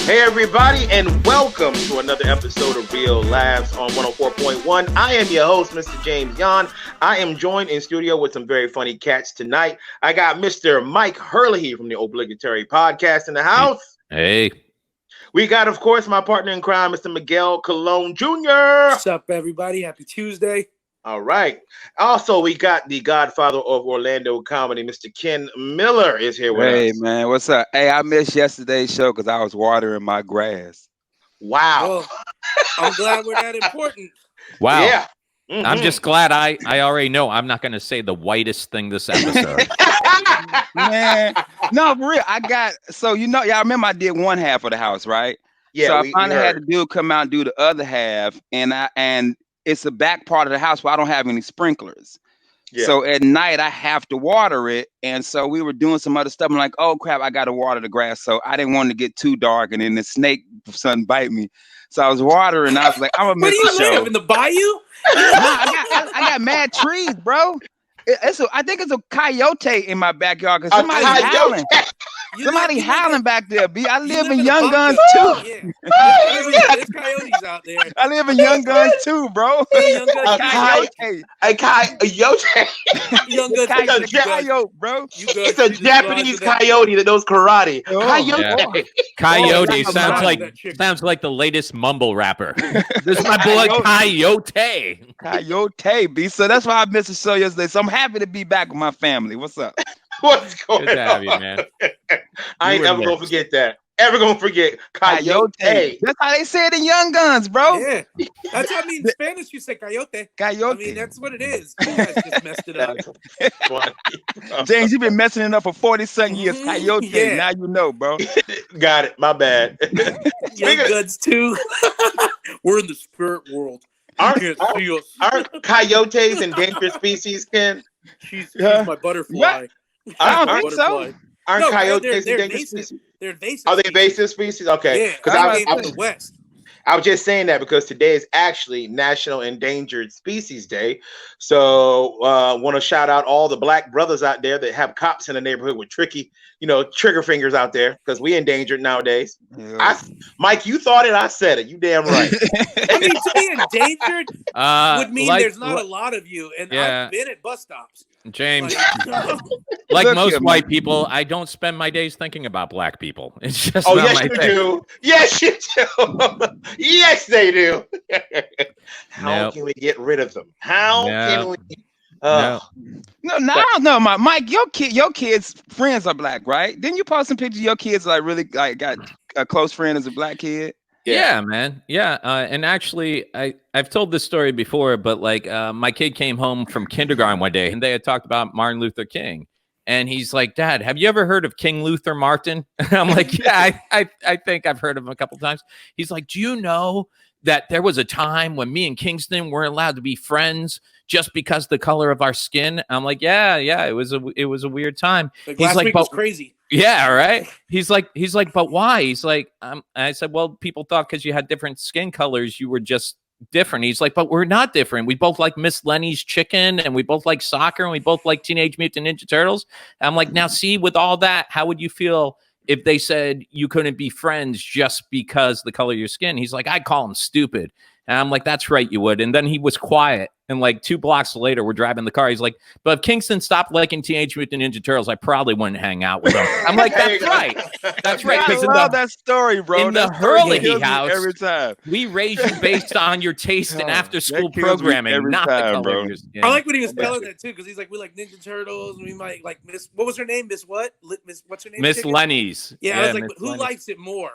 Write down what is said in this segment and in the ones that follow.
Hey everybody, and welcome to another episode of Real Laughs on 104.1. I am your host, Mr. James Yon. I am joined in studio with some very funny cats tonight. I got Mr. Mike Hurley from the Obligatory Podcast in the house. Hey. We got, of course, my partner in crime, Mr. Miguel Colon Jr. What's up, everybody? Happy Tuesday. All right. Also, we got the godfather of Orlando comedy, Mr. Ken Miller, is here with us. Hey, man, what's up? Hey, I missed yesterday's show because I was watering my grass. Wow. Well, I'm glad we're that important. Wow. Yeah. Mm-hmm. I'm just glad I already know I'm not going to say the whitest thing this episode. Man, no, for real. Y'all remember I did one half of the house, right? Yeah. So I finally had the dude come out and do the other half, and it's the back part of the house where I don't have any sprinklers. Yeah. So at night I have to water it. And so we were doing some other stuff. I'm like, oh crap, I got to water the grass. So I didn't want to get too dark and then the snake son bite me. So I was watering. I was like, I'm gonna miss the show. Live in the bayou? I got mad trees, bro. I think it's a coyote in my backyard because somebody's howling. Somebody howling back there, B. I live in Young Guns too. Yeah. There's coyotes out there. I live in Young Guns too, bro. Young Guns coyote. Young Guns coyote, bro. It's a Japanese coyote that knows karate. Coyote. Coyote sounds like the latest mumble rapper. This is my boy Coyote. Coyote, B. So that's why I missed the show yesterday. So I'm happy to be back with my family. What's up? What's going Good to have on? you, man. I ain't ever gonna forget that. Ever gonna forget coyote? That's how they say it in Young Guns, bro. Yeah, that's how in Spanish you say coyote. Coyote. I mean, that's what it is. You guys just messed it up. James, you've been messing it up for 40-something years. Coyote. Yeah. Now you know, bro. Got it. My bad. Young Guns too. We're in the spirit world. Aren't coyotes endangered species, Ken? She's my butterfly. What? I don't think so. Aren't coyotes endangered species? They're invasive. Are they invasive species? Okay. Yeah, because I was the West. I was just saying that because today is actually National Endangered Species Day. So want to shout out all the black brothers out there that have cops in the neighborhood with tricky, trigger fingers out there because we endangered nowadays. Yeah. Mike, you thought it. I said it. You damn right. I mean, to be endangered would mean there's not a lot of you. And I've been at bus stops. James, like most white people, I don't spend my days thinking about black people. It's just not yes, my you thing. do. Yes, you do. Yes, they do. How can we get rid of them? How can we? No, I don't know, Mike. Your kids' friends are black, right? Didn't you post some pictures of your kids really got a close friend as a black kid? Yeah, man. Yeah. And actually, I've told this story before, but my kid came home from kindergarten one day and they had talked about Martin Luther King. And he's like, Dad, have you ever heard of King Luther Martin? And I'm like, yeah, I think I've heard of him a couple of times. He's like, do you know that there was a time when me and Kingston weren't allowed to be friends just because the color of our skin? I'm like, yeah, it was a weird time. He's like, was crazy. Yeah, right. He's like, but why? He's like, I said, well, people thought because you had different skin colors, you were just different. He's like, but we're not different. We both like Miss Lenny's chicken, and we both like soccer, and we both like Teenage Mutant Ninja Turtles. And I'm like, now see, with all that, how would you feel if they said you couldn't be friends just because the color of your skin? He's like, I'd call him stupid. And I'm like, that's right, you would. And then he was quiet. And 2 blocks later, we're driving the car. He's like, but if Kingston stopped liking Teenage Mutant Ninja Turtles, I probably wouldn't hang out with him. I'm like, that's right. That's right. I love that story, bro. In the Hurley house, every time we raise you based on your taste in after-school programming, not the color of your skin. I like when he was spelling that, too, because he's like, we like Ninja Turtles, and we might like Miss, what was her name? Miss what? What's her name? Miss Lenny's. Yeah, I was like, who likes it more?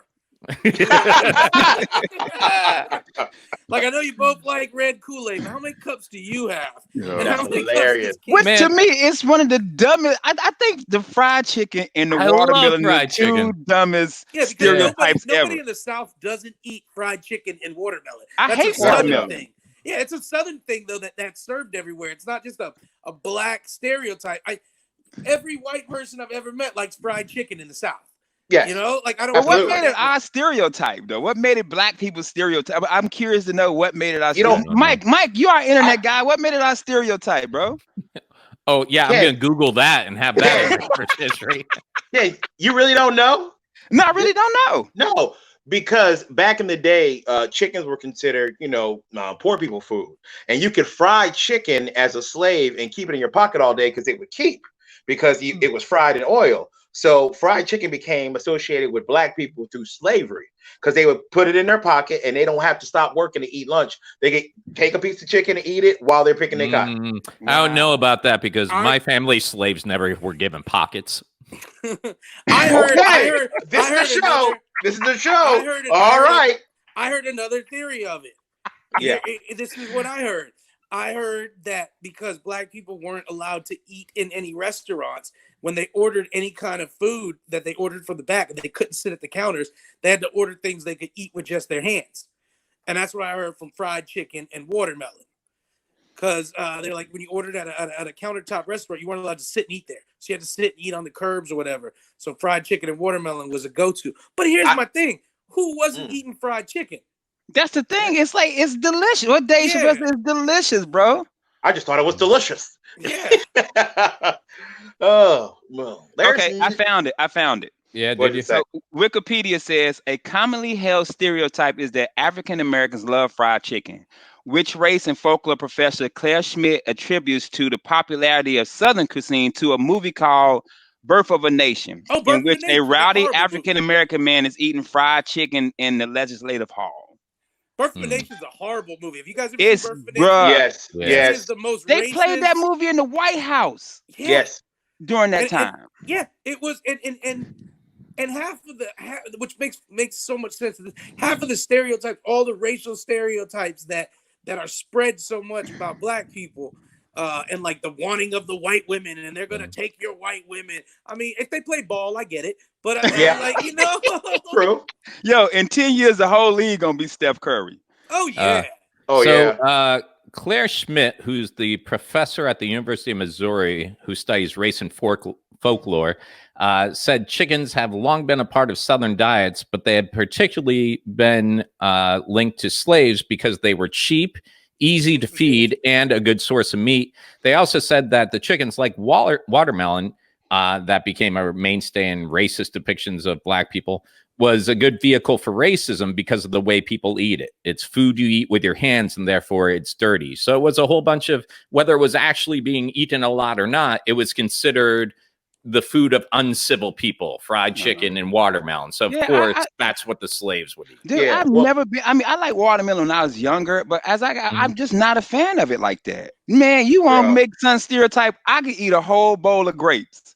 I know you both like red Kool-Aid, but how many cups do you have? And how many hilarious. Which to me is one of the dumbest. I think the fried chicken and the watermelon are the two dumbest stereotypes ever. Nobody in the South doesn't eat fried chicken and watermelon. I hate watermelon. Thing. Yeah, it's a Southern thing though that's served everywhere. It's not just a black stereotype. Every white person I've ever met likes fried chicken in the South. Yeah, I don't. But what made it our stereotype, though? What made it black people's stereotype? I'm curious to know what made it our stereotype. Mike, you are an internet guy. What made it our stereotype, bro? Oh yeah, I'm gonna Google that and have that in my search history. Yeah, you really don't know? No, I really don't know. No, because back in the day, chickens were considered, poor people food, and you could fry chicken as a slave and keep it in your pocket all day because it would keep because it was fried in oil. So fried chicken became associated with black people through slavery because they would put it in their pocket and they don't have to stop working to eat lunch. They get take a piece of chicken and eat it while they're picking their cotton. I don't know about that because my family slaves never were given pockets. I heard this is the show. All right. I heard another theory of it. Yeah. This is what I heard. I heard that because black people weren't allowed to eat in any restaurants, when they ordered any kind of food that they ordered from the back, they couldn't sit at the counters. They had to order things they could eat with just their hands. And that's what I heard from fried chicken and watermelon. Because they're like, when you ordered at a countertop restaurant, you weren't allowed to sit and eat there. So you had to sit and eat on the curbs or whatever. So fried chicken and watermelon was a go-to. But here's my thing. Who wasn't eating fried chicken? That's the thing. It's like, it's delicious. What day Chappelle said it's delicious, bro? I just thought it was delicious. Yeah. Oh, well. Okay, I found it. Yeah, did you? So Wikipedia says a commonly held stereotype is that African Americans love fried chicken, which race and folklore professor Claire Schmidt attributes to the popularity of Southern cuisine to a movie called Birth of a Nation, in which a rowdy African American man is eating fried chicken in the legislative hall. Birth of a Nation is a horrible movie. Have you guys ever seen Birth of a Nation? Yes. It is the most They played that movie in the White House. Yeah. Yes. During that time. It was and half of which makes so much sense. Half of the stereotypes, all the racial stereotypes that are spread so much about black people, and like the wanting of the white women, and they're gonna take your white women. I mean, if they play ball, I get it, but I mean, like True. Yo, in 10 years, the whole league gonna be Steph Curry. Oh yeah. Claire Schmidt, who's the professor at the University of Missouri who studies race and folklore, said chickens have long been a part of Southern diets, but they had particularly been linked to slaves because they were cheap, easy to feed, and a good source of meat. They also said that the chickens, like watermelon, that became a mainstay in racist depictions of black people, was a good vehicle for racism because of the way people eat it. It's food you eat with your hands, and therefore it's dirty. So it was a whole bunch of, whether it was actually being eaten a lot or not, it was considered the food of uncivil people, fried chicken and watermelon. So of course, that's what the slaves would eat. Dude, I've never been, I mean, I like watermelon when I was younger, but as I'm just not a fan of it like that. Man, you want to make some stereotype, I could eat a whole bowl of grapes.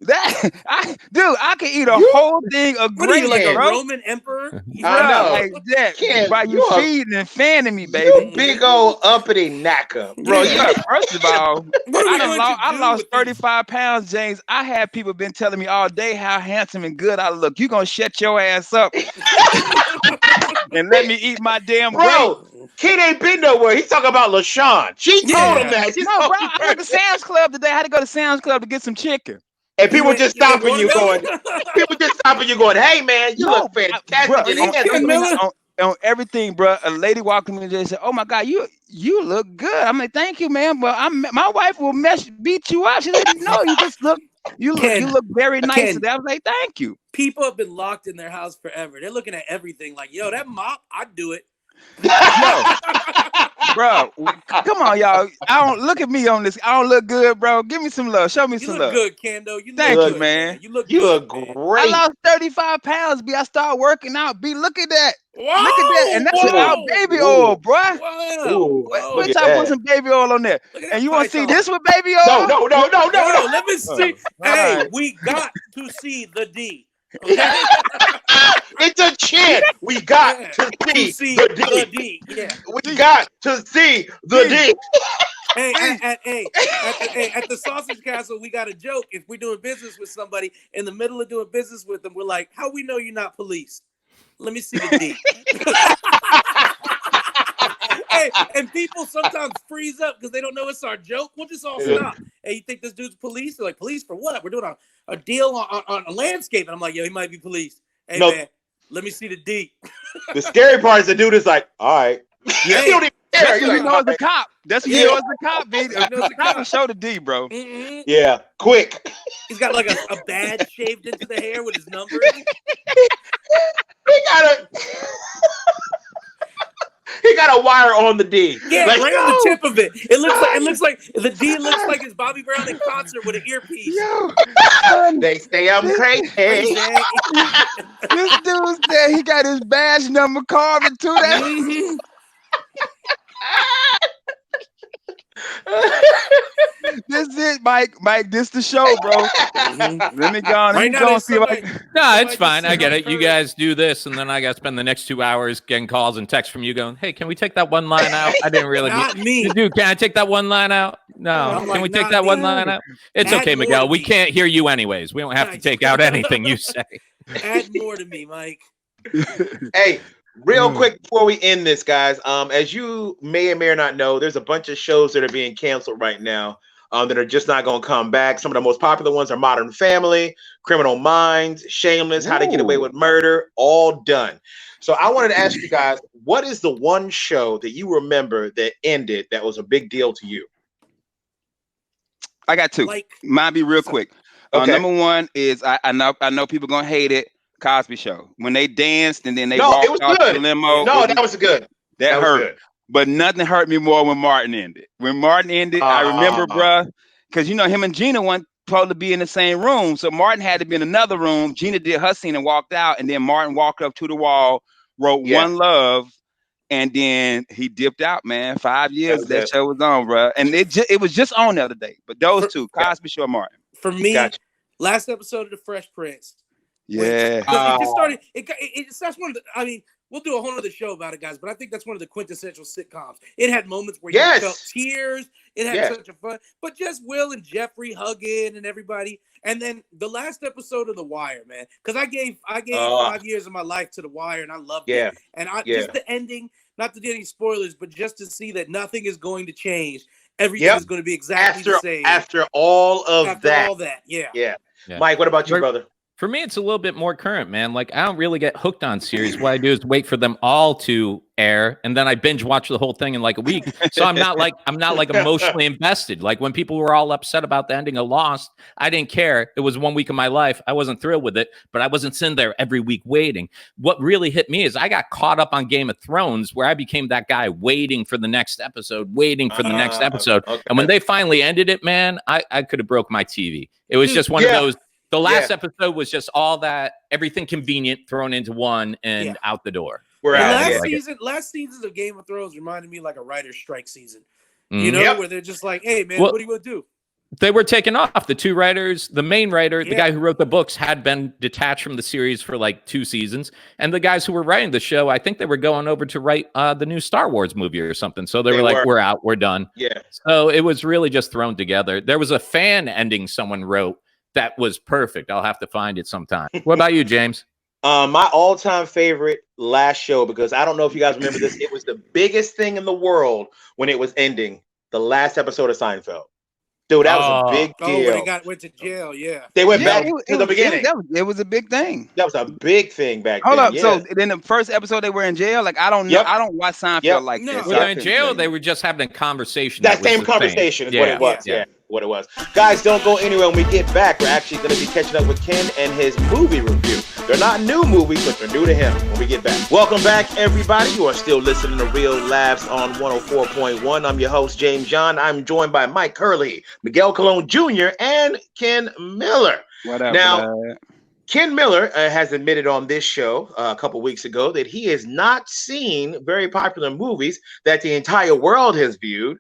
I could eat a whole thing of grapes. What are you, like a Roman emperor? I know. Like that. By you feeding and fanning me, baby. You big old uppity knacker, bro. First of all, I lost 35 pounds, James. I had people been telling me all day how handsome and good I look. You gonna shut your ass up and let me eat my damn grape. Kid ain't been nowhere. He's talking about LaShawn. She told him that. No, bro, I went to Sam's Club today. I had to go to Sam's Club to get some chicken. And people just stopping you going, hey man, you look fantastic. On everything, bro. A lady walked to me and said, "Oh my God, you look good." I'm like, "Thank you, man." But my wife will beat you up. She said, "No, you just look you look very nice." I was like, "Thank you." People have been locked in their house forever. They're looking at everything like, "Yo, that mop, I'd do it." Bro, come on, y'all. I don't look at me on this. I don't look good, bro. Give me some love. Show me some love. You look good, Kendo. Thank you, man. You look great. I lost 35 pounds. I started working out. Look at that. Wow, look at that. And that's without baby oil, bro. Wow. Which I put some baby oil on there. And you want to see this with baby oil? No. Let me see. Hey, we got to see the D. Okay? It's a chant. We got to see the D. Yeah. We got to see the D. Hey, at the Sausage Castle, we got a joke. If we're doing business with somebody, in the middle of doing business with them, we're like, "How we know you're not police? Let me see the D." Hey, and people sometimes freeze up because they don't know it's our joke. We'll just all stop. Hey, you think this dude's police? They're like, "Police for what? We're doing a deal on a landscape." And I'm like, "Yo, he might be police." Hey, man, let me see the D. The scary part is the dude is like, "All right." Yeah. You don't even care. That's what you know as a cop. That's what you know as a cop, B. The cop can show the D, bro. Mm-hmm. Yeah, quick. He's got like a badge shaved into the hair with his number. He he got a wire on the D. Yeah, Like, right on the tip of it. It looks like the D looks like it's Bobby Brown in concert with an earpiece. Yo, they say I'm crazy. Crazy. this dude said he got his badge number carved into that. Mhm. This is it, Mike. Mike, this the show, bro. Let me go on. Let me go and see if I can. No, it's fine. I get it. You guys do this, and then I got to spend the next 2 hours getting calls and texts from you going, "Hey, can we take that one line out? I didn't really Not me. Dude, can I take that one line out? No. I'm Can like, we take not that one me. line out? It's Add okay, more Miguel. to We me. can't hear you anyways. We don't have to take out anything you say. Add more to me, Mike. Hey, real quick before we end this, guys. As you may or may not know, there's a bunch of shows that are being canceled right now. That are just not going to come back. Some of the most popular ones are Modern Family, Criminal Minds, Shameless, How to Get Away with Murder, all done. So I wanted to ask you guys, what is the one show that you remember that ended that was a big deal to you? I got two. Mine be real quick. Okay. Number one is I know people gonna hate it. Cosby Show, when they danced and then they walked out to the limo. No, that was good. That hurt. Good. But nothing hurt me more when Martin ended. When Martin ended, I remember, bruh, because you know him and Gina weren't supposed to be in the same room, so Martin had to be in another room. Gina did her scene and walked out, and then Martin walked up to the wall, wrote One Love, and then he dipped out. Man, 5 years that show was on, bruh, and it was just on the other day. But those two, Cosby Show, and Martin. For me, last episode of The Fresh Prince. Yeah, it just started. That's one of the. I mean, we'll do a whole other show about it, guys. But I think that's one of the quintessential sitcoms. It had moments where you felt tears. It had such a fun. But just Will and Jeffrey hugging and everybody. And then the last episode of The Wire, man, because I gave 5 years of my life to The Wire, and I loved it. And just the ending. Not to do any spoilers, but just to see that nothing is going to change. Everything is going to be exactly the same after all that. Yeah. Mike, what about you, brother? For me, it's a little bit more current, man. Like, I don't really get hooked on series. What I do is wait for them all to air, and then I binge watch the whole thing in like a week. So I'm not like emotionally invested. Like when people were all upset about the ending of Lost, I didn't care. It was 1 week of my life. I wasn't thrilled with it, but I wasn't sitting there every week waiting. What really hit me is I got caught up on Game of Thrones, where I became that guy waiting for the next episode. Okay. And when they finally ended it, man, I could have broke my TV. It was just one of those. The last episode was just all that, everything convenient thrown into one and out the door. Last seasons of Game of Thrones reminded me like a writer's strike season. You know, where they're just like, hey, man, what are you going to do? They were taken off. The two writers, the main writer, the guy who wrote the books, had been detached from the series for like 2 seasons. And the guys who were writing the show, I think they were going over to write the new Star Wars movie or something. So they were like, we're out, we're done. Yeah. So it was really just thrown together. There was a fan ending someone wrote that was perfect. I'll have to find it sometime. What about you, James? My all-time favorite last show, because I don't know if you guys remember this, it was the biggest thing in the world when it was ending. The last episode of Seinfeld. Dude, that was a big deal. They went to jail, They went back to the beginning. It was a big thing. That was a big thing back then. Hold up. So then the first episode they were in jail. Like I don't know. I don't watch Seinfeld like this. When they were in jail, they were just having a conversation. That same conversation is what it was. Yeah. What it was. Guys, don't go anywhere. When we get back, we're actually going to be catching up with Ken and his movie review. They're not new movies, but they're new to him when we get back. Welcome back, everybody. You are still listening to Real Laughs on 104.1. I'm your host, James John. I'm joined by Mike Curley, Miguel Colon Jr., and Ken Miller. What up, now, Ken Miller has admitted on this show a couple weeks ago that he has not seen very popular movies that the entire world has viewed.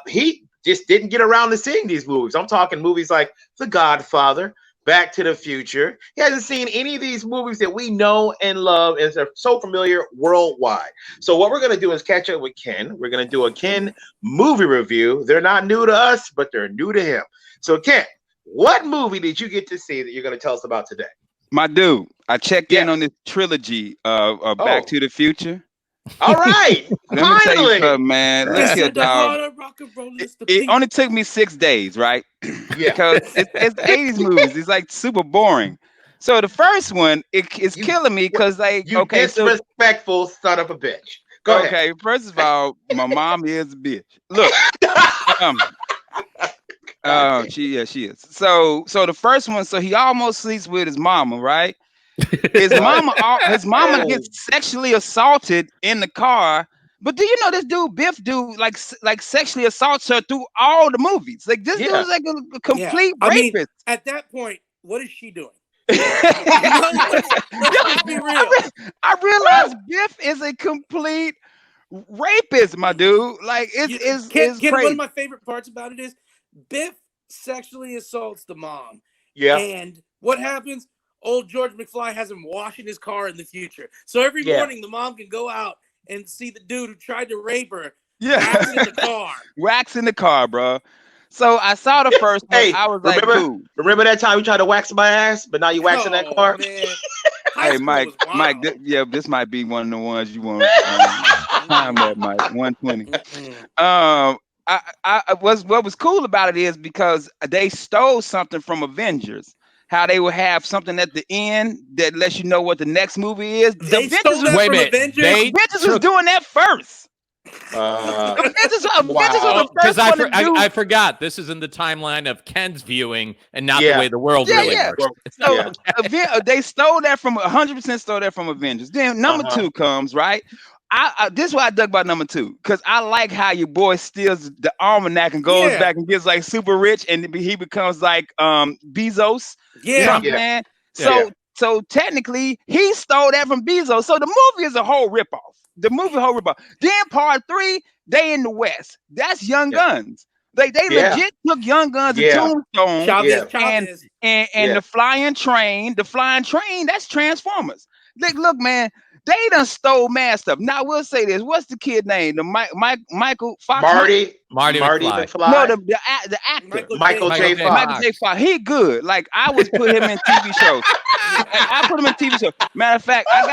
He just didn't get around to seeing these movies. I'm talking movies like The Godfather, Back to the Future. He hasn't seen any of these movies that we know and love and are so familiar worldwide. So what we're going to do is catch up with Ken. We're going to do a Ken movie review. They're not new to us, but they're new to him. So Ken, what movie did you get to see that you're going to tell us about today? My dude, I checked in on this trilogy of Back to the Future. All right. Let me tell you something, man. Look here, dog. It only took me 6 days, right? Yeah. Because it's 80s movies. It's like super boring. So the first one, it's killing me because like, disrespectful son of a bitch. Go ahead. Okay, first of all, my mom is a bitch. Look. She is. So the first one, so he almost sleeps with his mama, right? His mama Oh. gets sexually assaulted in the car. But do you know this dude Biff dude like sexually assaults her through all the movies? Like this dude Yeah. is like a Yeah. complete I mean, rapist. at that point, what is she doing? Yo, Let's be real. I realized Biff is a complete rapist, my dude. Like it's One crazy. of my favorite parts about it is Biff sexually assaults the mom. Yeah. And what happens? Old George McFly has him washing his car in the future. So every Yeah. morning the mom can go out and see the dude who tried to rape her Yeah. wax in the car. Wax in the car, bro. So I saw the first one. Hey, I was like, cool. remember that time you tried to wax my ass, but now you waxing that car? Man. Hey, Mike, was wild. this might be one of the ones you want. Time that, Mike, 120. What was cool about it is because they stole something from Avengers. How they would have something at the end that lets you know what the next movie is. They stole that from Avengers. Avengers was doing that first. Avengers was the first one to do. I forgot. This is in the timeline of Ken's viewing and not the way the world really works. So they stole that from 100% stole that from Avengers. Then number 2 comes, right? This is what I dug about number 2, because I like how your boy steals the almanac and goes back and gets like super rich, and he becomes like Bezos. Yeah, you know what I'm saying? So technically, he stole that from Bezos. So the movie is a whole ripoff. Then part 3, they in the West. That's Young Guns. They legit took Young Guns and Tombstone and the Flying Train. The Flying Train, that's Transformers. Look, man, they done stole mad stuff. Now we'll say this. What's the kid name? The Michael Fox? Marty McFly. No, the actor. Michael J. Fox. Michael J. Fox. He good. Like I was put him in TV shows. I put him in TV shows. Matter of fact, I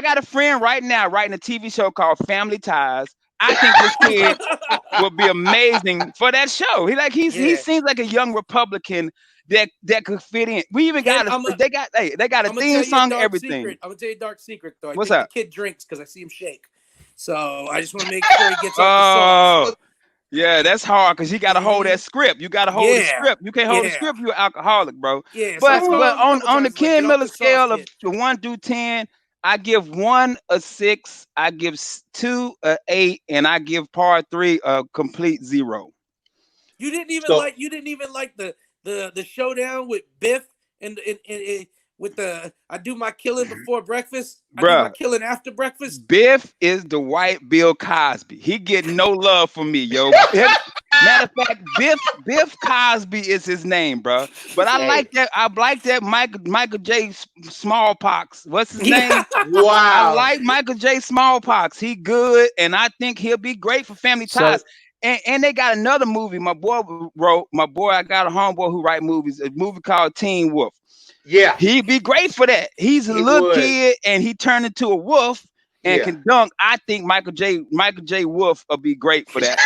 got a friend right now writing a TV show called Family Ties. I think this kid would be amazing for that show. He seems like a young Republican that could fit in. We even got they got a theme song, everything. I'm gonna tell you a dark secret though. What's up? The kid drinks because I see him shake. So I just want to make sure he gets off the sauce. Yeah, that's hard because you got to hold that script. You got to hold the script. You can't hold the script. You're an alcoholic, bro. Yeah, but on the Ken Miller scale of 1 through 10, I give 1 a 6, I give 2 a 8, and I give part 3 a complete 0. You didn't even like the showdown with Biff and with the I do my killing before breakfast, I do my killing after breakfast. Biff is the white Bill Cosby. He get no love from me, yo. Matter of fact, Biff Cosby is his name, bro. But I like that Michael J. Smallpox. What's his name? Wow. I like Michael J. Smallpox. He good, and I think he'll be great for Family Ties. And they got another movie. I got a homeboy who write movies. A movie called Teen Wolf. Yeah, he'd be great for that. He's a little kid, and he turned into a wolf and can dunk. I think Michael J. Wolf will be great for that.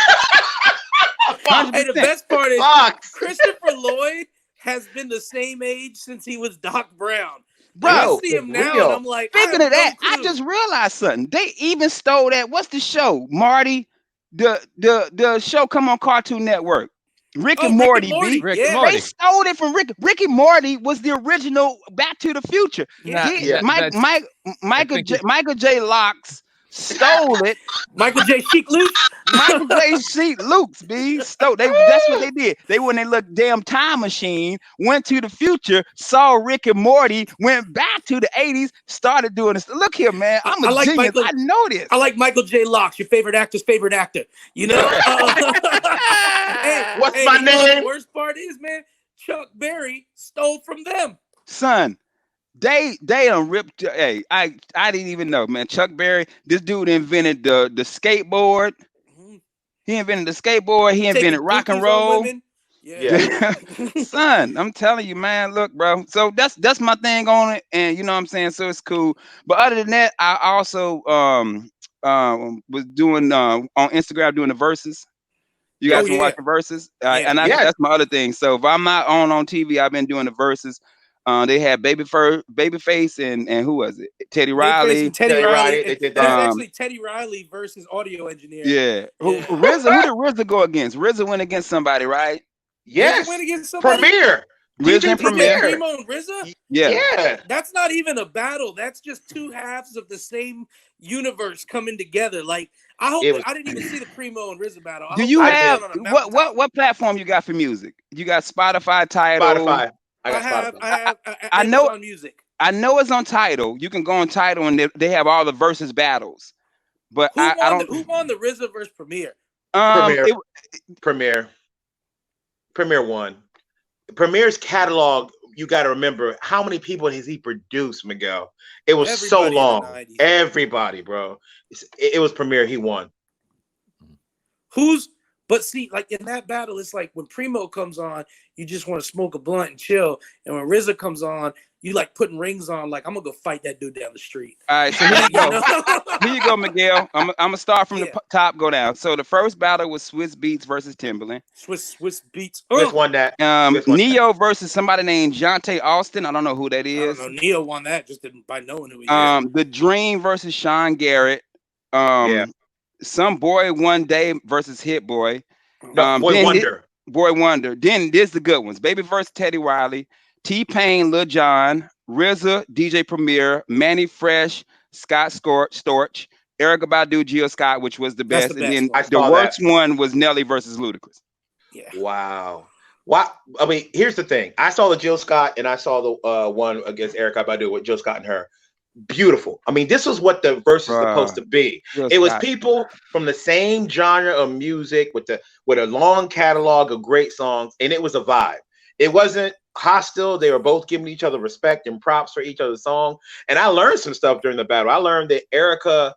Hey, the best part is Christopher Lloyd has been the same age since he was Doc Brown. Bro, I see him now, and I'm like, speaking of that, I just realized something. They even stole that. What's the show, Marty? The show come on Cartoon Network. Rick and Morty. They stole it from Rick. Rick and Morty was the original Back to the Future. Michael J. Locks stole it. Michael J. Sheik Luke. Michael J. Sheik Luke's stole. That's what they did. They went in their damn time machine, went to the future, saw Rick and Morty, went back to the 80s, started doing this. Look here, man. I'm a genius. I know this. I like Michael J. Locks, your favorite actor's favorite actor. You know? What's my name? The worst part is, man, Chuck Berry stole from them. Son. They done ripped. Hey, I didn't even know, man. Chuck Berry, this dude invented the skateboard. He invented the skateboard. He invented rock and roll. Yeah. Son, I'm telling you, man. Look, bro. So that's my thing on it, and you know what I'm saying. So it's cool. But other than that, I also was doing on Instagram doing the verses. You guys can watch the verses, that's my other thing. So if I'm not on TV, I've been doing the verses. They had Babyface and who was it? Teddy Riley. Teddy Riley. They did that. Actually Teddy Riley versus audio engineer. Yeah. Who did RZA go against? RZA went against somebody, right? Yes. Went against somebody? Premier. RZA and Premier. Primo and RZA? Yeah. That's not even a battle. That's just two halves of the same universe coming together. Like, I didn't even see the Primo and RZA battle. Do you have what platform you got for music? You got Spotify, Tidal? Spotify. I got Spotify. I know Amazon Music. I know it's on Tidal. You can go on Tidal and they have all the versus battles. But I don't. Who won the RZA versus Premier? Premier won. Premier's catalog, you got to remember how many people has he produced, Miguel? It was so long. Everybody, bro. It was Premier. He won. But see, like in that battle, it's like when Primo comes on, you just want to smoke a blunt and chill. And when RZA comes on, you like putting rings on, like, I'm going to go fight that dude down the street. All right, so here you go. Here you go, Miguel. I'm going to start from the top, go down. So the first battle was Swiss Beats versus Timbaland. Swiss Beats. Swiss won that. Neo versus somebody named Jonte Austin. I don't know who that is. I don't know. Neo won that just by knowing who he is. The Dream versus Sean Garrett. Some Boy One Day versus Hit Boy. Boy Wonder. Boy Wonder. Then this the good ones. Baby versus Teddy Riley. T-Pain, Lil Jon, RZA, DJ Premier, Manny Fresh, Scott Storch, Erykah Badu, Jill Scott, which was the best. And then the worst one was Nelly versus Ludacris. Yeah. Wow. I mean, here's the thing. I saw the Jill Scott and I saw the one against Erykah Badu with Jill Scott and her. Beautiful. I mean, this was what the verse is supposed to be. It was people from the same genre of music with a long catalog of great songs, and it was a vibe. It wasn't hostile. They were both giving each other respect and props for each other's song. And I learned some stuff during the battle. I learned that Erykah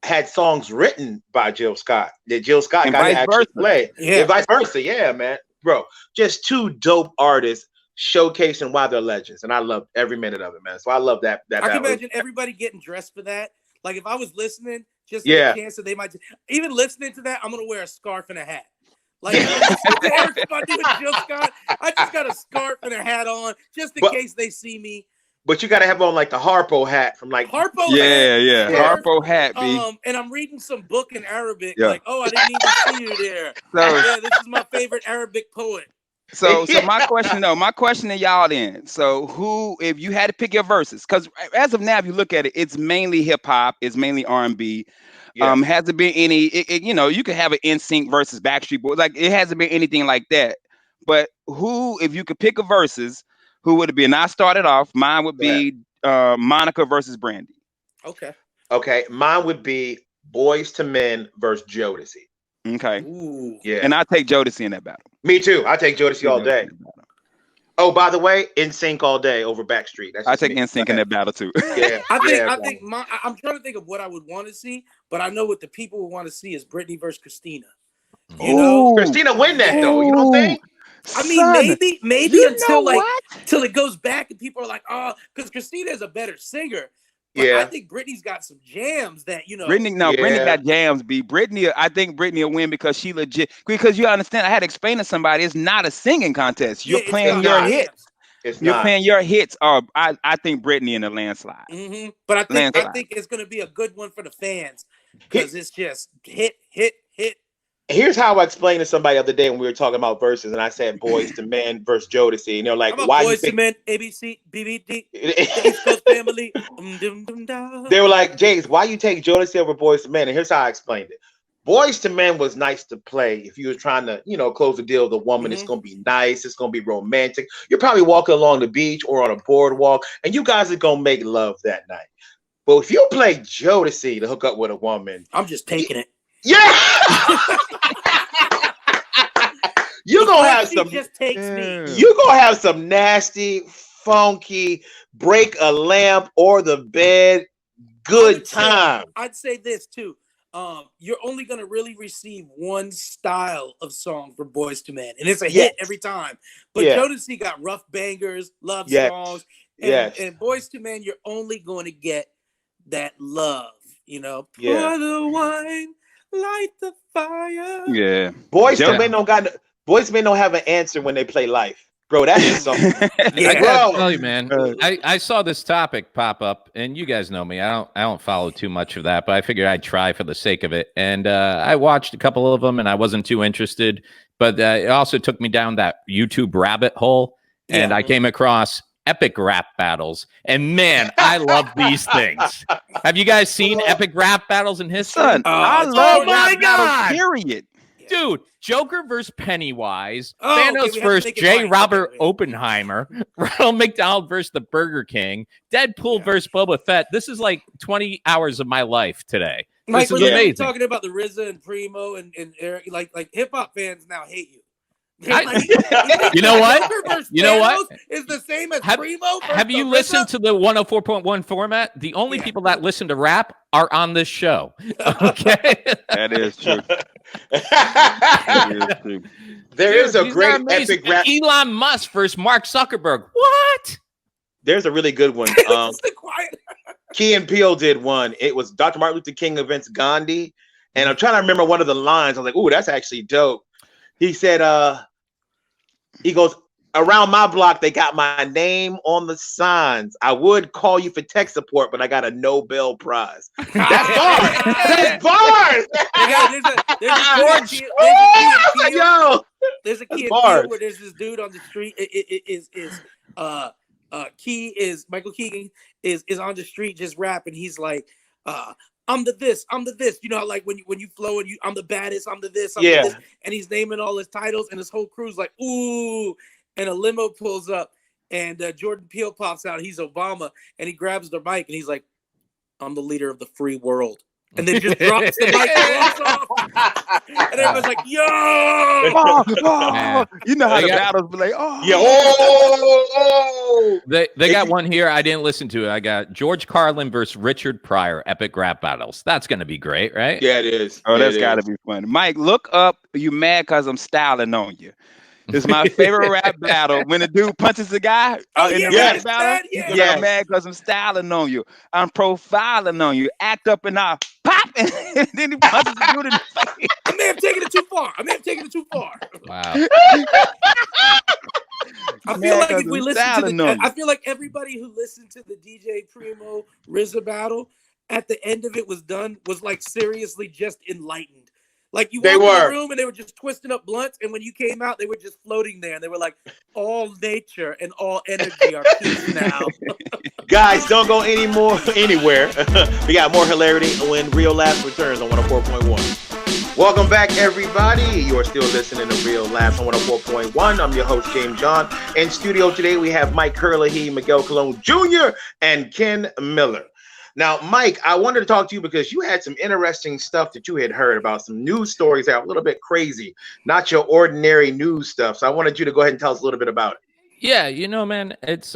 had songs written by Jill Scott that Jill Scott got to actually play. Yeah, vice versa. Yeah, man. Bro, just two dope artists showcasing why they're legends. And I loved every minute of it, man. So I love that. I can imagine everybody getting dressed for that. Like if I was listening, just a chance that they might even listening to that, I'm gonna wear a scarf and a hat. Like Erykah Badu and Jill Scott, I just got a scarf and a hat on just in case they see me. But you got to have on like the Harpo hat from like Harpo hat. Harpo hat, B. And I'm reading some book in Arabic. Like, I didn't even see you there. So, this is my favorite Arabic poet. So my question to y'all then. So who, if you had to pick your verses, because as of now, if you look at it, it's mainly hip hop, it's mainly R&B. Hasn't been any, you could have an NSYNC versus Backstreet Boys. Like it hasn't been anything like that. But who, if you could pick a verses, who would it be? And I started off, mine would be Monica versus Brandy. Okay. Mine would be Boys to Men versus Jodeci. Okay. Ooh. Yeah. And I take Jodeci in that battle. Me too. I take Jodeci all day. Oh, by the way, NSYNC all day over Backstreet. I take NSYNC in that battle too. Yeah. I think I'm trying to think of what I would want to see, but I know what the people would want to see is Britney versus Christina. You know, Christina win that though. You don't think? I mean, maybe until it goes back and people are like, because Christina is a better singer. But I think Britney's got some jams that, Britney got jams, B. I think Britney will win because she legit. Because you understand, I had to explain to somebody, it's not a singing contest. You're playing your hits. You're playing your hits. I think Britney in a landslide. Mm-hmm. But I think it's going to be a good one for the fans because it's just hit. Here's how I explained to somebody the other day when we were talking about verses, and I said Boys to Men versus Jodeci, and they're like, "Why Boys to Men, ABC, BBD, East Coast Family?" They were like, "James, why you take Jodeci over Boys to Men?" And here's how I explained it: Boys to Men was nice to play if you were trying to, close the deal with a woman. It's gonna be nice. It's gonna be romantic. You're probably walking along the beach or on a boardwalk, and you guys are gonna make love that night. But if you play Jodeci to hook up with a woman, I'm just taking it. Yeah. You're gonna have some. You're gonna have some nasty, funky, break a lamp or the bed. Good time. I'd say this too. You're only gonna really receive one style of song for Boys to Men, and it's a hit every time. But Jodeci got rough bangers, love songs, and Boys to Men, you're only going to get that love. Pour the wine. Light the fire. Yeah. Boys to Men don't have an answer when they play Life. Bro, that's just something. I gotta tell you, man. I saw this topic pop up, and you guys know me. I don't follow too much of that, but I figured I'd try for the sake of it. And I watched a couple of them, and I wasn't too interested. But it also took me down that YouTube rabbit hole. and I came across epic rap battles, and man, I love these things. Have you guys seen epic rap battles in history? Son, I love my rap battles, God. period. Dude, Joker versus Pennywise, Oh, okay, Thanos we have to versus make it J. funny. Robert Okay. Oppenheimer, Ronald McDonald versus the Burger King, Deadpool versus Boba Fett. This is like 20 hours of my life today. Mike, This we're is literally amazing. talking about the RZA and Primo and Eric. Like hip hop fans now hate you. You know what? Joker versus You know what? Thanos is the same as Have, Primo. have you listened to the 104.1 format? The only people that listen to rap are on this show. Okay. That is true. That is true. There is a these are great amazing. epic rap. Elon Musk versus Mark Zuckerberg. What? There's a really good one. Quiet. Key and Peele did one. It was Dr. Martin Luther King against Gandhi. And I'm trying to remember one of the lines. I was like, ooh, that's actually dope. He said, he goes, around my block, they got my name on the signs. I would call you for tech support, but I got a Nobel Prize. That's bars. That's bars. There's a key in bars. Peele where there's this dude on the street. Michael Keegan is on the street just rapping. He's like, I'm the this. You know, like when you flow and I'm the baddest, I'm the this, I'm the this. And he's naming all his titles, and his whole crew's like, ooh. And a limo pulls up, and Jordan Peele pops out. He's Obama, and he grabs the mic, and he's like, I'm the leader of the free world. And then just drops the mic and walks off. And everyone's like, yo! You know how the battles be like, They got one here. I didn't listen to it. I got George Carlin versus Richard Pryor, epic rap battles. That's going to be great, right? Yeah, it is. Oh, that's got to be fun. Mike, look up. You mad because I'm styling on you. It's my favorite rap battle. When a dude punches a guy in the rap battle, I'm mad because I'm styling on you. I'm profiling on you. Act up and I'll pop, and then he punches the dude in the face. I may have taken it too far. Wow. I feel like if we listen to I feel like everybody who listened to the DJ Primo RZA battle at the end of it was like seriously just enlightened. Like you walked in the room and they were just twisting up blunts, and when you came out, they were just floating there, and they were like, all nature and all energy are peace now. Guys, don't go anywhere. We got more hilarity when Real Laughs returns on 104.1. Welcome back, everybody. You are still listening to Real Laughs on 104.1. I'm your host, James John. In studio today, we have Mike Curlahee, Miguel Colon Jr., and Ken Miller. Now, Mike, I wanted to talk to you because you had some interesting stuff that you had heard about, some news stories that are a little bit crazy, not your ordinary news stuff. So I wanted you to go ahead and tell us a little bit about it. Yeah, you know, man, it's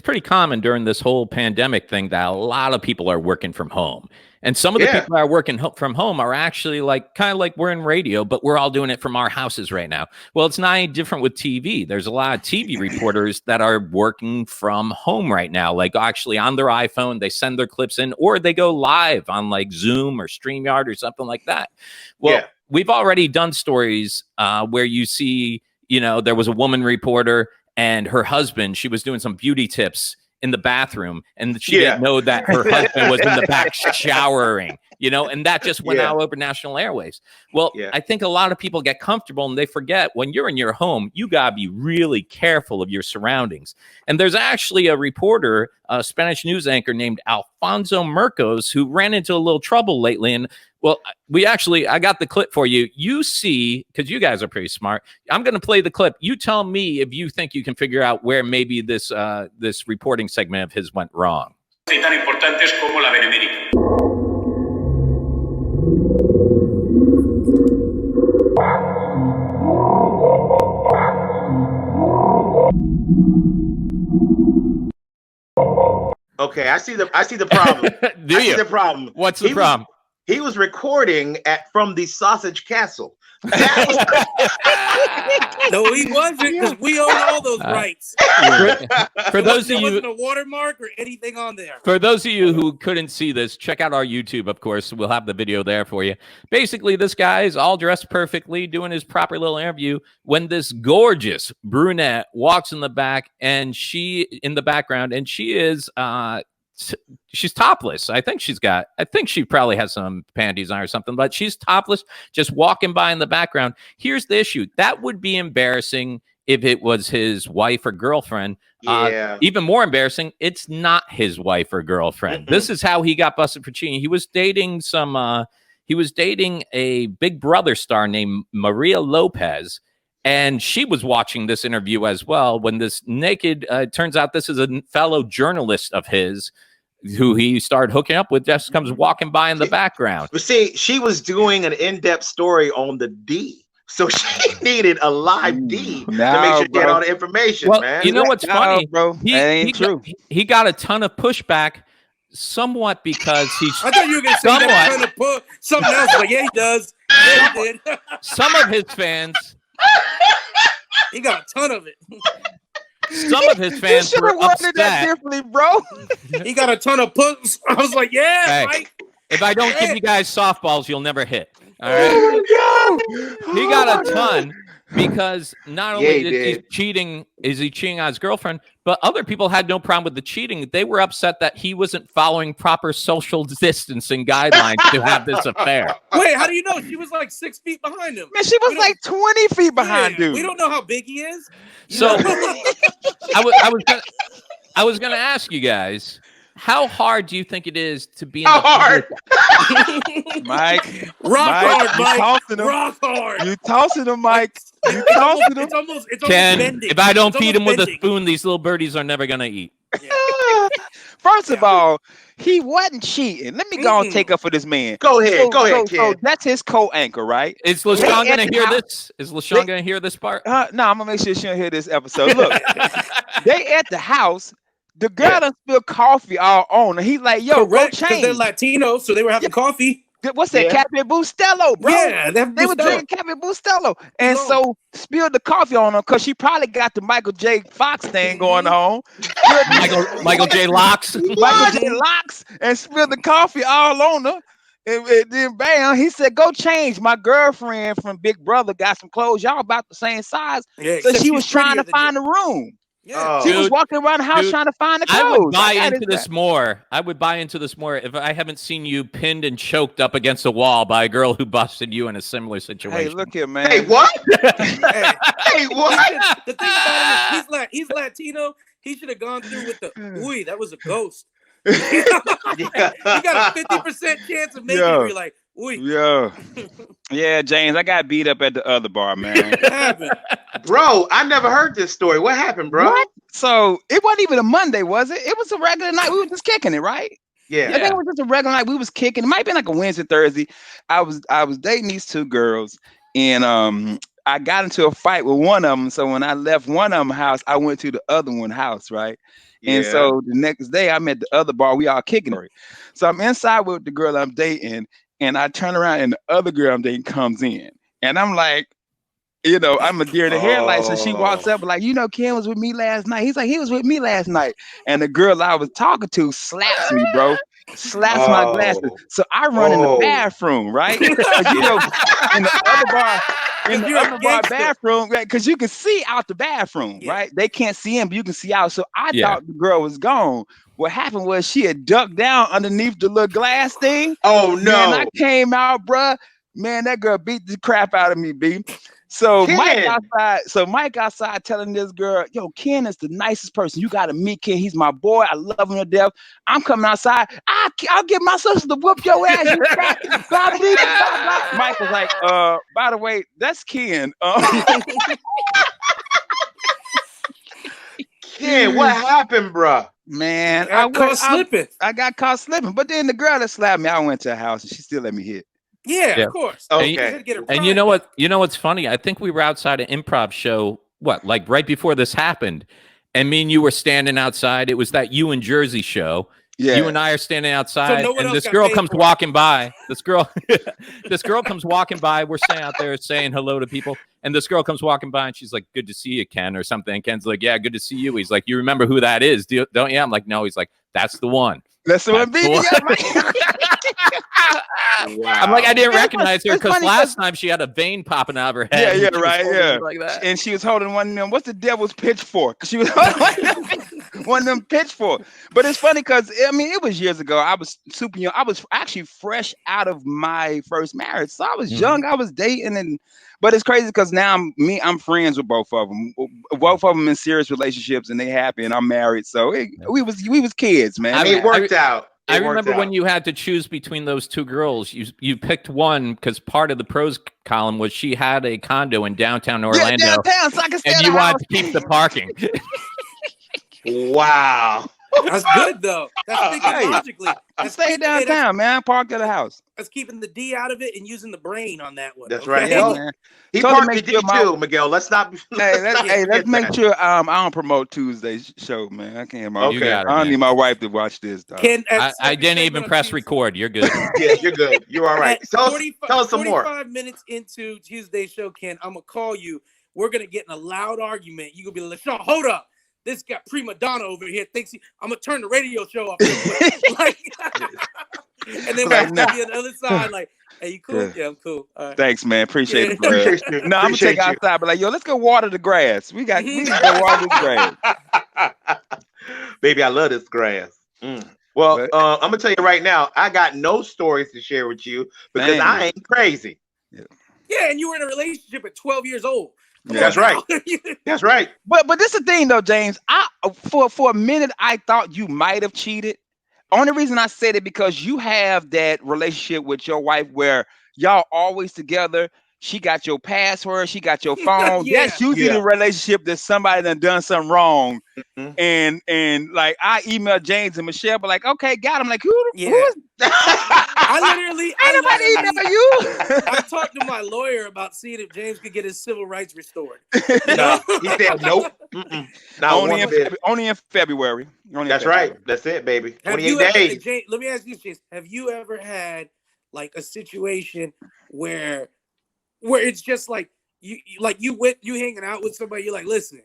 pretty common during this whole pandemic thing that a lot of people are working from home. And some of the people that are working from home are actually like kind of like we're in radio, but we're all doing it from our houses right now. Well, it's not any different with TV. There's a lot of TV reporters that are working from home right now, like actually on their iPhone. They send their clips in, or they go live on like Zoom or StreamYard or something like that. Well, we've already done stories where you see, you know, there was a woman reporter and her husband, she was doing some beauty tips in the bathroom, and she didn't know that her husband was in the back showering, you know, and that just went out over national airwaves. Well, I think a lot of people get comfortable and they forget when you're in your home, you got to be really careful of your surroundings. And there's actually a reporter, a Spanish news anchor named Alfonso Mercos, who ran into a little trouble lately. And well, I got the clip for you. You see, because you guys are pretty smart. I'm going to play the clip. You tell me if you think you can figure out where maybe this reporting segment of his went wrong. Tan importantes como la Benemérita. Okay, I see the problem. I see the problem. What's the problem? He was recording from the Sausage Castle. No, he wasn't, because we own all those rights. For those of you, there wasn't a watermark or anything on there. For those of you who couldn't see this, check out our YouTube, of course. We'll have the video there for you. Basically, this guy is all dressed perfectly, doing his proper little interview, when this gorgeous brunette walks in the back, and she in the background, and she is she's topless. I think she probably has some panties on or something, but she's topless, just walking by in the background. Here's the issue. That would be embarrassing if it was his wife or girlfriend. Yeah. Even more embarrassing, it's not his wife or girlfriend. This is how he got busted for cheating. He was dating a Big Brother star named Maria Lopez, and she was watching this interview as well when this naked, turns out this is a fellow journalist of his who he started hooking up with, just comes walking by in the background. But see, she was doing an in-depth story on the D. So she needed a live D to make sure she had all the information, man. You know what's funny, bro? That ain't true. He got a ton of pushback, somewhat because he's. I thought you were going to say he got a ton of something else. Like, yeah, he does. Yeah, he did. Some of his fans. He got a ton of it. Some of his fans were upset. That differently, bro. He got a ton of puts. I was like, yeah, hey, Mike. If I don't give you guys softballs, you'll never hit. All right. He got a ton because not only is he cheating on his girlfriend, but other people had no problem with the cheating. They were upset that he wasn't following proper social distancing guidelines to have this affair. Wait, how do you know? She was like 6 feet behind him. Man, she was like 20 feet behind dude. We don't know how big he is. So I was gonna ask you guys, how hard do you think it is to be in How hard? Mike. Rock hard, Mike. Rock hard. You tossing him, Mike. You tossing him. It's almost Ken, bending. if I don't feed him with a spoon, these little birdies are never gonna eat. Yeah. First of all, he wasn't cheating. Let me go and take up for this man. Go ahead, Ken. So that's his co-anchor, right? Is LaShawn gonna hear this? Is LaShawn gonna hear this part? No, I'm gonna make sure she don't hear this episode. Look, they at the house. The girl done spilled coffee all on her. He's like, yo, correct, go change. They're Latino, so they were having coffee. What's that? Cafe Bustelo, bro. Yeah, they were drinking Cafe Bustelo. And so spilled the coffee on her because she probably got the Michael J. Fox thing going on. Michael J. Locks. Michael J. Locks and spilled the coffee all on her. And then bam, he said, go change. My girlfriend from Big Brother got some clothes. Y'all about the same size. Yeah, so she was trying to find a room. Yeah. She was walking around the house trying to find the clothes. I would buy into this more. I would buy into this more if I haven't seen you pinned and choked up against a wall by a girl who busted you in a similar situation. Hey, look here, man. Hey, what? Hey, what? The thing about him is he's Latino. He should have gone through with the, ooh, that was a ghost. You got a 50% chance of making it. You're like, ooh. Yeah, James, I got beat up at the other bar, man. What happened? Bro, I never heard this story. What happened, bro? What? So it wasn't even a Monday, was it? It was a regular night. We were just kicking it, right? Yeah. I think it was just a regular night. We was kicking. It might have been like a Wednesday, Thursday. I was dating these two girls, and I got into a fight with one of them. So when I left one of them house, I went to the other one house, right? And so the next day I'm at the other bar. We all kicking it. So I'm inside with the girl I'm dating, and I turn around and the other girl I'm dating comes in, and I'm like, you know, I'm a deer in the headlights. So she walks up like, you know, Ken was with me last night. He's like, he was with me last night. And the girl I was talking to slaps me, bro. Slaps my glasses. So I run in the bathroom, right? You know, in the other bar bathroom, right? Because you can see out the bathroom, right? They can't see in, but you can see out. So I thought the girl was gone. What happened was she had ducked down underneath the little glass thing. Oh no! And I came out, bruh. Man, that girl beat the crap out of me, B. So Mike outside telling this girl, yo, Ken is the nicest person. You gotta meet Ken. He's my boy. I love him to death. I'm coming outside. I'll get my sister to whoop your ass. You fat. Blah, blah, blah. Mike was like, by the way, that's Ken. Ken, what happened, bro? Man, I got caught slipping. But then the girl that slapped me, I went to her house and she still let me hit. Yeah, of course. Okay. And you know what? You know what's funny? I think we were outside an improv show. Like right before this happened, and me and you were standing outside. It was that You in Jersey show. Yeah. You and I are standing outside, and this girl comes walking by. This girl comes walking by. We're standing out there saying hello to people, and this girl comes walking by, and she's like, "Good to see you, Ken," or something. And Ken's like, "Yeah, good to see you." He's like, "You remember who that is, don't you?" I'm like, "No." He's like, "That's the one." That's the one, baby. Wow. I'm like, I didn't recognize her because last time she had a vein popping out of her head. Yeah, right, yeah. Like that. And she was holding one of them. What's the devil's pitchfork? She was holding one of them pitchforks. But it's funny because I mean, it was years ago. I was super young. I was actually fresh out of my first marriage, so I was young. I was dating, But it's crazy because now I'm friends with both of them. Both of them in serious relationships, and they happy, and I'm married. So we was kids, man. It worked out. I remember when you had to choose between those two girls. You picked one because part of the pros column was she had a condo in downtown Orlando, downtown, so I can stay and you wanted to keep the parking. Wow. That's good though. That's thinking logically. I stay downtown, man. I parked at the house. That's keeping the D out of it and using the brain on that one. That's okay? right. Man. He Totally parked the D too, Miguel. Let's not. Let's make sure I don't promote Tuesday's show, man. I can't. Okay. I don't need my wife to watch this. Dog. Ken, I didn't even press Tuesday, record. You're good. Yeah, you're good. You're all right. Tell us some more. 45 minutes into Tuesday's show, Ken, I'm gonna call you. We're gonna get in a loud argument. You gonna be like, Sean, hold up. This got prima donna over here thinks I'm gonna turn the radio show off. Like, and then we'll be on the other side, like, hey, you cool? Yeah, I'm cool. All right. Thanks, man. Appreciate it, bro. Appreciate No, I'm gonna take outside, but like, yo, let's go water the grass. We can go water the grass. Baby, I love this grass. Well, I'm gonna tell you right now, I got no stories to share with you because I ain't crazy. Yeah, and you were in a relationship at 12 years old. That's right. That's right. But this is the thing though, James. I for a minute I thought you might have cheated. Only reason I said it because you have that relationship with your wife where y'all always together. She got your password. She got your phone. That's usually the relationship that somebody done something wrong. And like I emailed James and Michelle, but like, okay, got him. Like, who is I nobody email you. I talked to my lawyer about seeing if James could get his civil rights restored. No, he said nope. Only in February. That's right. That's it, baby. 28 days. James, let me ask you, James. Have you ever had like a situation where it's just like you hanging out with somebody, you're like, listen,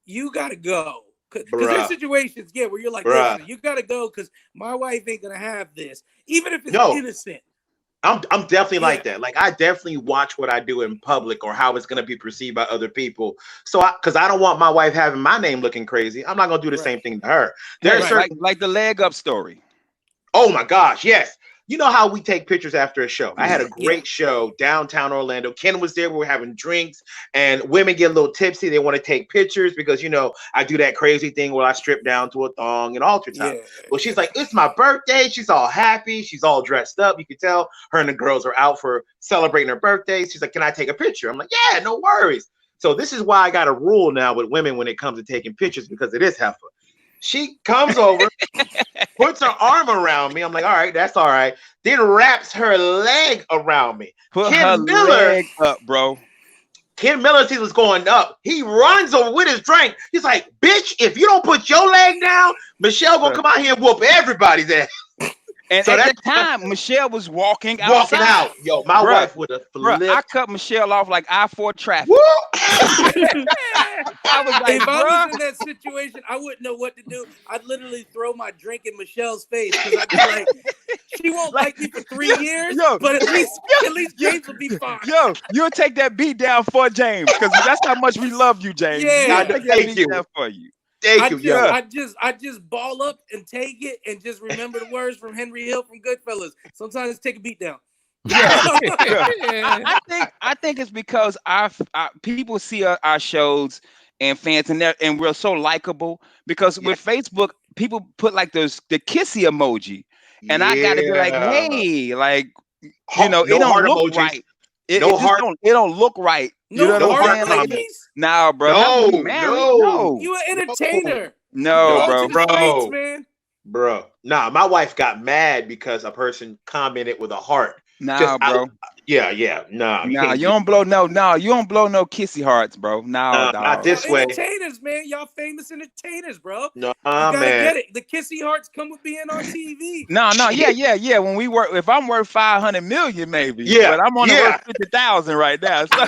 you gotta go. Because there's situations, where you're like, listen, you gotta go because my wife ain't gonna have this, even if it's innocent. I'm definitely like that. Like I definitely watch what I do in public or how it's gonna be perceived by other people. So because I don't want my wife having my name looking crazy, I'm not gonna do the same thing to her. There's certain like the leg up story. Oh my gosh, yes. You know how we take pictures after a show. I had a great show downtown Orlando. Ken was there. We were having drinks and women get a little tipsy. They want to take pictures because, I do that crazy thing where I strip down to a thong and altar time. Yeah. Well, she's like, it's my birthday. She's all happy. She's all dressed up. You can tell her and the girls are out for celebrating her birthday. She's like, can I take a picture? I'm like, yeah, no worries. So this is why I got a rule now with women when it comes to taking pictures because it is heifer. She comes over, puts her arm around me. I'm like, all right, that's all right. Then wraps her leg around me. Put her leg up, bro. Ken Miller sees what's going up. He runs over with his drink. He's like, bitch, if you don't put your leg down, Michelle gonna come out here and whoop everybody's ass. And so at that time, Michelle was walking out. Yo, my wife would have flipped. I cut Michelle off like I-4 traffic. I was like, if I was in that situation, I wouldn't know what to do. I'd literally throw my drink in Michelle's face because I'd be like, she won't like me for 3 years, but at least James will be fine. Yo, you'll take that beat down for James because that's how much we love you, James. Yeah, take that beat down for you. I just ball up and take it and just remember the words from Henry Hill from Goodfellas. Sometimes take a beat down. I think it's because our people see our shows and fans and we're so likable because with Facebook people put like the kissy emoji and I gotta be like, hey, like it don't look right. It don't look right. You know what I'm saying? Like, nah, bro. No. You an entertainer. No, bro. Nah, my wife got mad because a person commented with a heart. Nah, bro. Nah, you don't blow no kissy hearts, bro. Not this way. Entertainers, man. Y'all famous entertainers, bro. No, you gotta man. get it. The kissy hearts come with being on TV. No, yeah. When we work, if I'm worth 500 million, maybe. Yeah, but I'm only worth 50,000 right now. So.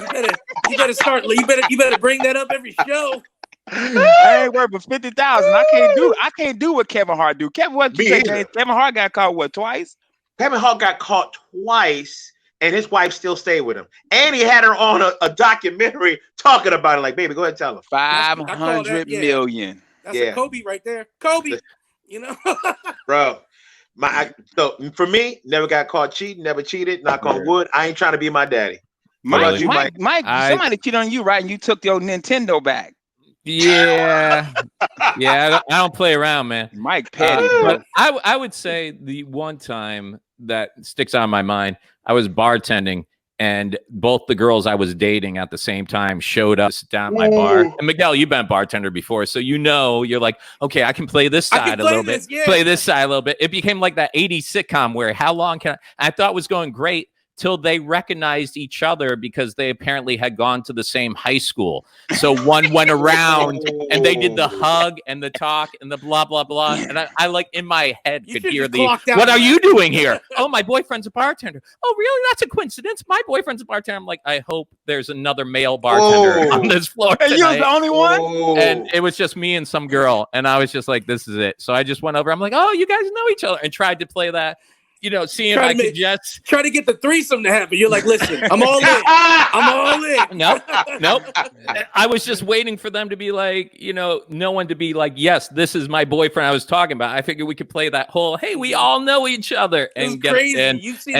You better start. You better bring that up every show. I ain't worth 50,000. I can't do what Kevin Hart do. Kevin Hart got caught twice? Kevin Hart got caught twice, and his wife still stayed with him. And he had her on a documentary talking about it. Like, baby, go ahead and tell him. 500 million. That's a Kobe right there. Kobe, Bro. So for me, never got caught cheating, never cheated. Knock on wood. I ain't trying to be my daddy. about you, Mike, somebody cheated on you, right? And you took your Nintendo back. Yeah, I don't play around, man. Mike petty, bro. But I would say the one time that sticks out in my mind, I was bartending, and both the girls I was dating at the same time showed up down at my bar. And Miguel, you've been a bartender before, so you're like, okay, I can play this side a little bit, play this side a little bit. It became like that 80s sitcom where how long can I thought it was going great till they recognized each other because they apparently had gone to the same high school. So one went around and they did the hug and the talk and the blah, blah, blah. And I like in my head could hear what are you doing here? Oh, my boyfriend's a bartender. Oh, really? That's a coincidence. My boyfriend's a bartender. I'm like, I hope there's another male bartender on this floor tonight. And you're the only one? And it was just me and some girl. And I was just like, this is it. So I just went over. I'm like, oh, you guys know each other, and tried to play that. Seeing if I could just try to get the threesome to happen. You're like, listen, I'm all in. I'm all in. Nope. I was just waiting for them to be like, no one to be like, yes, this is my boyfriend I was talking about. I figured we could play that whole, hey, we all know each other. And crazy. You've seen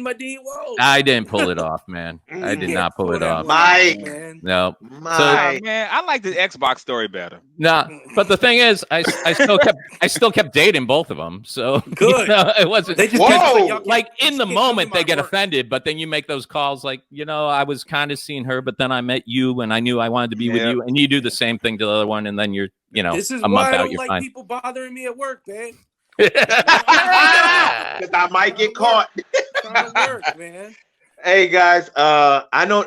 my D. Whoa. I didn't pull it off, man. I did not pull it off. Mike. No. Mike. Man, I like the Xbox story better. Nah, but the thing is, I still kept dating both of them. So good. It wasn't. They just like in the moment they get offended, but then you make those calls like, I was kind of seeing her, but then I met you and I knew I wanted to be with you, and you do the same thing to the other one, and then you're, this is a why month I out, don't you're like fine. people bothering me at work, man. Because I might get caught. Trying to work, man. Hey guys, I know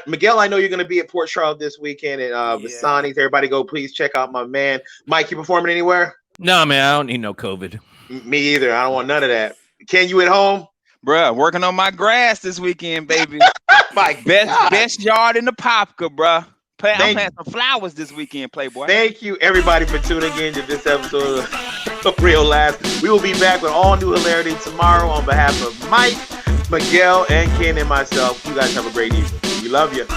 Miguel. I know you're going to be at Port Charlotte this weekend at Visani's. Everybody, go please check out my man Mike. You performing anywhere? No, man, I don't need no COVID. Me either. I don't want none of that. Can you at home? Bruh, working on my grass this weekend, baby. My best yard in the Popka, bruh. I'm planting some flowers this weekend, Playboy. Thank you, everybody, for tuning in to this episode of Real Laughs. We will be back with all new hilarity tomorrow. On behalf of Mike, Miguel, and Ken, and myself, you guys have a great evening. We love you.